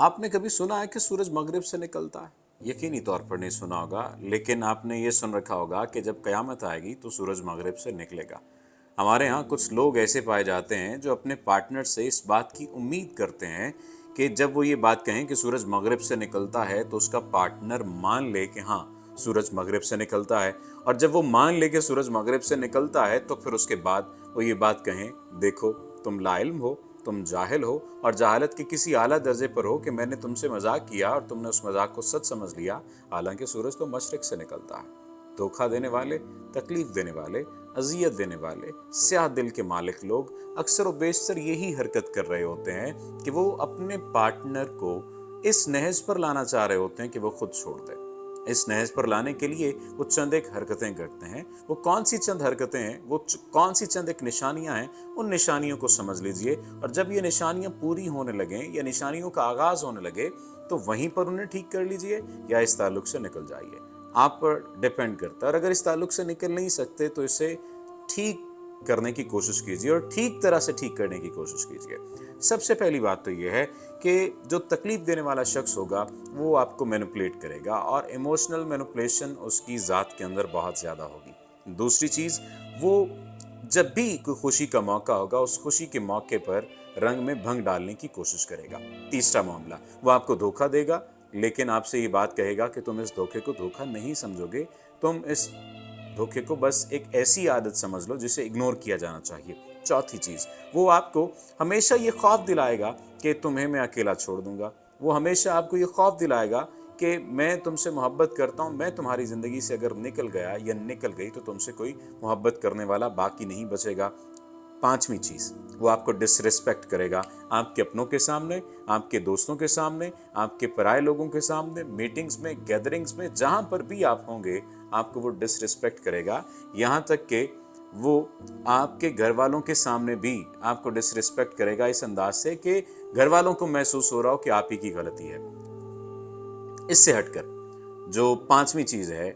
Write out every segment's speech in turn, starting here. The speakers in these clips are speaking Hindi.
आपने कभी सुना है कि सूरज मगरिब से निकलता है? यकीनी तौर पर नहीं सुना होगा, लेकिन आपने ये सुन रखा होगा कि जब क़यामत आएगी तो सूरज मगरिब से निकलेगा। हमारे यहाँ कुछ लोग ऐसे पाए जाते हैं जो अपने पार्टनर से इस बात की उम्मीद करते हैं कि जब वो ये बात कहें कि सूरज मगरिब से निकलता है तो उसका पार्टनर मान ले कि हाँ, सूरज मगरिब से निकलता है। और जब वो मान ले कि सूरज मगरिब से निकलता है तो फिर उसके बाद वो ये बात कहें, देखो तुम लाइल्म हो, तुम जाहिल हो और जहालत के किसी आला दर्जे पर हो कि मैंने तुमसे मजाक किया और तुमने उस मजाक को सच समझ लिया, हालांकि सूरज तो मशरिक से निकलता है। धोखा देने वाले, तकलीफ देने वाले, अजियत देने वाले, स्याह दिल के मालिक लोग अक्सर व बेशतर यही हरकत कर रहे होते हैं कि वो अपने पार्टनर को इस नहज पर लाना चाह रहे होते हैं कि वो खुद छोड़ दे। इस नहज पर लाने के लिए वो चंद एक हरकतें करते हैं। वो कौन सी चंद हरकतें हैं, कौन सी चंद एक निशानियां हैं, उन निशानियों को समझ लीजिए। और जब ये निशानियां पूरी होने लगें या निशानियों का आगाज होने लगे तो वहीं पर उन्हें ठीक कर लीजिए या इस ताल्लुक से निकल जाइए। आप पर डिपेंड करता है। और अगर इस ताल्लुक से निकल नहीं सकते तो इसे ठीक करने की कोशिश कीजिए और ठीक तरह से ठीक करने की कोशिश कीजिए। सबसे पहली बात तो यह है कि जो तकलीफ देने वाला शख्स होगा वो आपको मैनिपुलेट करेगा और इमोशनल मैनिपुलेशन उसकी ज़ात के अंदर बहुत ज़्यादा होगी। दूसरी चीज़, वो जब भी कोई खुशी का मौका होगा उस खुशी के मौके पर रंग में भंग डालने की कोशिश करेगा। तीसरा मामला, वो आपको धोखा देगा लेकिन आपसे ये बात कहेगा कि तुम इस धोखे को धोखा नहीं समझोगे, तुम इस धोखे को बस एक ऐसी आदत समझ लो जिसे इग्नोर किया जाना चाहिए। चौथी चीज, वो आपको हमेशा ये खौफ दिलाएगा कि तुम्हें मैं अकेला छोड़ दूंगा। वो हमेशा आपको ये खौफ दिलाएगा कि मैं तुमसे मोहब्बत करता हूं, मैं तुम्हारी जिंदगी से अगर निकल गया या निकल गई तो तुमसे कोई मोहब्बत करने वाला बाकी नहीं बचेगा। पांचवी चीज, वो आपको डिसरिस्पेक्ट करेगा आपके अपनों के सामने, आपके दोस्तों के सामने, आपके पराये लोगों के सामने, मीटिंग्स में, गैदरिंग्स में, जहां पर भी आप होंगे आपको वो डिसरिस्पेक्ट करेगा। यहां तक कि वो आपके घर वालों के सामने भी आपको डिसरिस्पेक्ट करेगा इस अंदाज से कि घर वालों को महसूस हो रहा हो कि आप ही की गलती है। इससे हटकर जो पांचवी चीज है,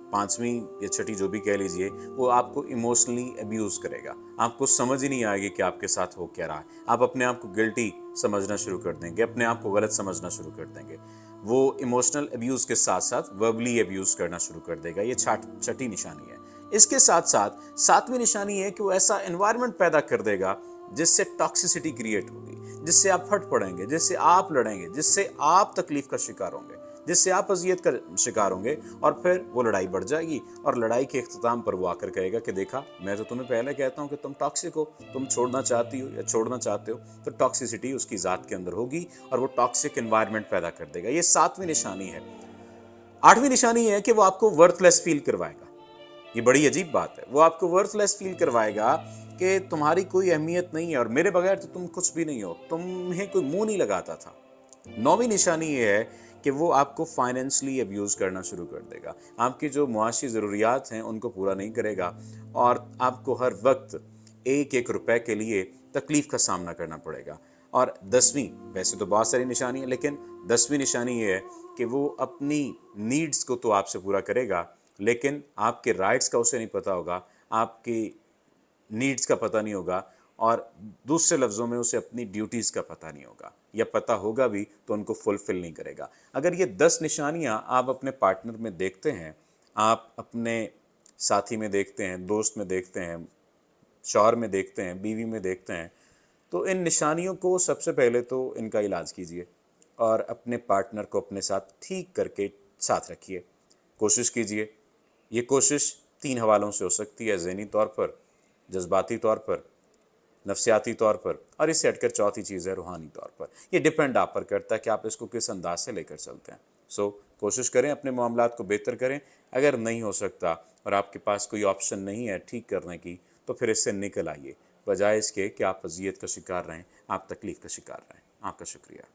पांचवी या छठी जो भी कह लीजिए, वो आपको इमोशनली अब्यूज करेगा। आपको समझ ही नहीं आएगी कि आपके साथ हो क्या रहा है। आप अपने आप को गिल्टी समझना शुरू कर देंगे, अपने आप को गलत समझना शुरू कर देंगे। वो इमोशनल अब्यूज के साथ साथ वर्बली अब्यूज करना शुरू कर देगा। ये छठी निशानी है। इसके साथ साथ सातवीं निशानी है कि वो ऐसा एनवायरनमेंट पैदा कर देगा जिससे टॉक्सिसिटी क्रिएट होगी, जिससे आप फट पड़ेंगे, जिससे आप लड़ेंगे, जिससे आप तकलीफ का शिकार होंगे, जिससे आप अजियत का शिकार होंगे और फिर वो लड़ाई बढ़ जाएगी। और लड़ाई के इख्तिताम पर वो आकर कहेगा कि देखा, मैं तो तुम्हें पहले कहता हूं कि तुम टॉक्सिक हो, तुम छोड़ना चाहती हो या छोड़ना चाहते हो। तो टॉक्सिसिटी उसकी ज़ात के अंदर होगी और वो टॉक्सिक एनवायरनमेंट पैदा कर देगा। ये सातवीं निशानी है। आठवीं निशानी है कि वो आपको वर्थलेस फील करवाएगा। ये बड़ी अजीब बात है। वो आपको वर्थलेस फील करवाएगा कि तुम्हारी कोई अहमियत नहीं है और मेरे बगैर तो तुम कुछ भी नहीं हो, तुम्हें कोई मुंह नहीं लगाता था। नौवीं निशानी ये है कि वो आपको फाइनेंशियली अब्यूज करना शुरू कर देगा। आपकी जो मुआशी ज़रूरियात हैं उनको पूरा नहीं करेगा और आपको हर वक्त एक एक रुपए के लिए तकलीफ का सामना करना पड़ेगा। और दसवीं, वैसे तो बहुत सारी निशानी है लेकिन दसवीं निशानी ये है कि वो अपनी नीड्स को तो आपसे पूरा करेगा लेकिन आपके राइट्स का उसे नहीं पता होगा, आपकी नीड्स का पता नहीं होगा और दूसरे लफ्ज़ों में उसे अपनी ड्यूटीज़ का पता नहीं होगा, या पता होगा भी तो उनको फुलफिल नहीं करेगा। अगर ये 10 निशानियां आप अपने पार्टनर में देखते हैं, आप अपने साथी में देखते हैं, दोस्त में देखते हैं, शौहर में देखते हैं, बीवी में देखते हैं, तो इन निशानियों को सबसे पहले तो इनका इलाज कीजिए और अपने पार्टनर को अपने साथ ठीक करके साथ रखिए। कोशिश कीजिए। ये कोशिश 3 हवालों से हो सकती है, ज़हनी तौर पर, जज्बाती तौर पर, नफ्सियाती तौर पर, और इससे हटकर चौथी चीज़ है रूहानी तौर पर। ये डिपेंड आप पर करता है कि आप इसको किस अंदाज से लेकर चलते हैं। सो कोशिश करें अपने मामलात को बेहतर करें। अगर नहीं हो सकता और आपके पास कोई ऑप्शन नहीं है ठीक करने की तो फिर इससे निकल आइए, बजाय इसके कि आप अजियत का शिकार रहें, आप तकलीफ़ का शिकार रहें। आपका शुक्रिया।